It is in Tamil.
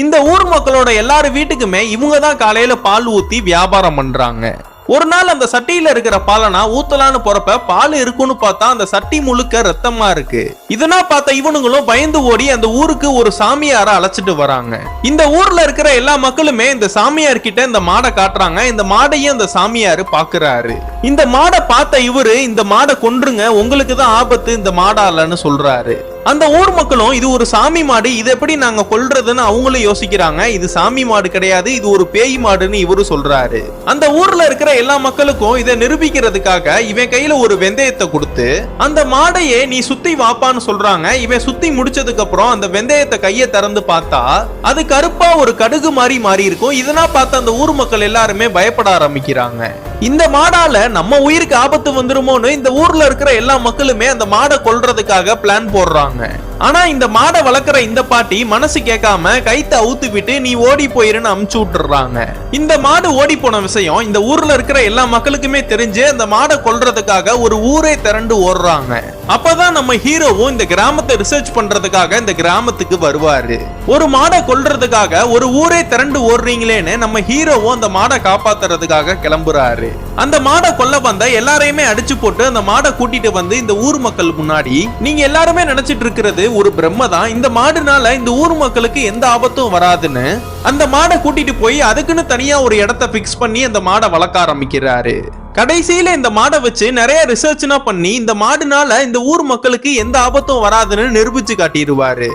இந்த ஊர் மக்களோட எல்லாரும் வீட்டுக்குமே இவங்க தான் காலையில பால் ஊத்தி வியாபாரம் பண்றாங்க. ஒரு நாள் அந்த சட்டியில இருக்கிற பாலனா ஊத்தலான்னு போறப்ப பால் இருக்குன்னு பார்த்தா அந்த சட்டி முழுக்க ரத்தமா இருக்கு. இதனா பார்த்த இவனுங்களும் பயந்து ஓடி அந்த ஊருக்கு ஒரு சாமியார அழைச்சிட்டு வராங்க. இந்த ஊர்ல இருக்கிற எல்லா மக்களுமே இந்த சாமியார் கிட்ட இந்த மாடை காட்டுறாங்க. இந்த மாடையும் அந்த சாமியாரு பாக்குறாரு. இந்த மாடை பார்த்த இவரு இந்த மாடை கொன்றுங்க, உங்களுக்கு தான் ஆபத்து இந்த மாடாலன்னு சொல்றாரு. அந்த ஊர் மக்களும் இது ஒரு சாமி மாடு, இது எப்படி நாங்க கொல்றதுன்னு அவங்களும் யோசிக்கிறாங்க. இது சாமி மாடு கிடையாது, இது ஒரு பேய் மாடுன்னு இவரு சொல்றாரு. அந்த ஊர்ல இருக்கிற எல்லா மக்களுக்கும் இதை நிரூபிக்கிறதுக்காக இவன் கையில ஒரு வெந்தயத்தை கொடுத்து அந்த மாடையே நீ சுத்தி வாப்பான்னு சொல்றாங்க. இவன் சுத்தி முடிச்சதுக்கு அப்புறம் அந்த வெந்தயத்தை கையை திறந்து பார்த்தா அது கருப்பா ஒரு கடுகு மாதிரி மாறி இருக்கும். இதனா பார்த்து அந்த ஊர் மக்கள் எல்லாருமே பயப்பட ஆரம்பிக்கிறாங்க. இந்த மாடால நம்ம உயிருக்கு ஆபத்து வந்துருமோன்னு இந்த ஊர்ல இருக்கிற எல்லா மக்களுமே அந்த மாடை கொல்றதுக்காக பிளான் போடுறாங்க. ஆனா இந்த மாடை வளர்க்குற இந்த பாட்டி மனசு கேட்காம கைத்த அவுத்து விட்டு நீ ஓடி போயிருன்னு அமுச்சு விட்டுறாங்க. இந்த மாடு ஓடி போன விஷயம் இந்த ஊர்ல இருக்கிற எல்லா மக்களுக்குமே தெரிஞ்சு அந்த மாடை கொல்றதுக்காக ஒரு ஊரே திரண்டு ஓடுறாங்க. அப்பதான் நம்ம ஹீரோவும் இந்த கிராமத்தை ரிசர்ச் பண்றதுக்காக இந்த கிராமத்துக்கு வருவாரு. ஒரு மாடை கொல்றதுக்காக ஒரு ஊரே திரண்டு ஓடுறீங்களேன்னு நம்ம ஹீரோவும் அந்த மாடை காப்பாத்துறதுக்காக கிளம்புறாரு. அந்த மாடை கொல்ல வந்த எல்லாரையுமே அடிச்சு போட்டு அந்த மாடை கூட்டிட்டு வந்து இந்த ஊர் மக்கள் முன்னாடி நீங்க எல்லாருமே நினைச்சிட்டு இருக்கிறது ஒரு பிரம்ம தான், இந்த மாடுனால இந்த ஊர் மக்களுக்கு எந்த ஆபத்தும் வராதுன்னு அந்த மாடை கூட்டிட்டு போய் அதுக்குன்னு தனியா ஒரு இடத்தை பிக்ஸ் பண்ணி அந்த மாடை வளர்க்க ஆரம்பிக்கிறாரு. கடைசியில இந்த மாடை வச்சு நிறைய ரிசர்ச்னா பண்ணி இந்த மாடுனால இந்த ஊர் மக்களுக்கு எந்த ஆபத்தும் வராதுன்னு நிரூபிச்சு காட்டிடுவாரு.